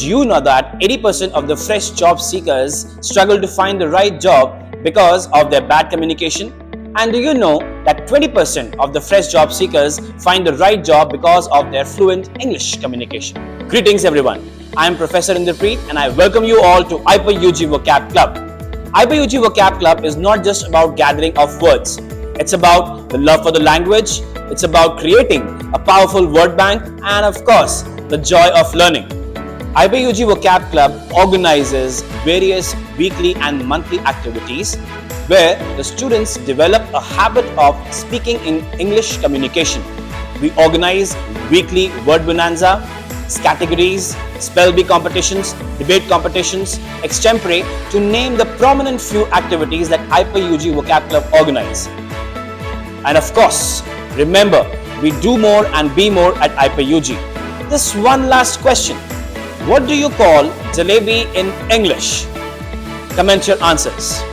Do you know that 80% of the fresh job seekers struggle to find the right job because of their bad communication? And do you know that 20% of the fresh job seekers find the right job because of their fluent English communication? Greetings everyone, I am Professor Inderpreet and I welcome you all to IPER UG Vocab Club. IPER UG Vocab Club is not just about gathering of words. It's about the love for the language, it's about creating a powerful word bank and of course, the joy of learning. IPER UG Vocab Club organizes various weekly and monthly activities where the students develop a habit of speaking in English communication. We organize weekly word bonanza, categories, spell bee competitions, debate competitions, extempore, to name the prominent few activities that IPER UG Vocab Club organize. And of course, remember, we do more and be more at IPER UG. This one last question. What do you call jalebi in English? Comment your answers.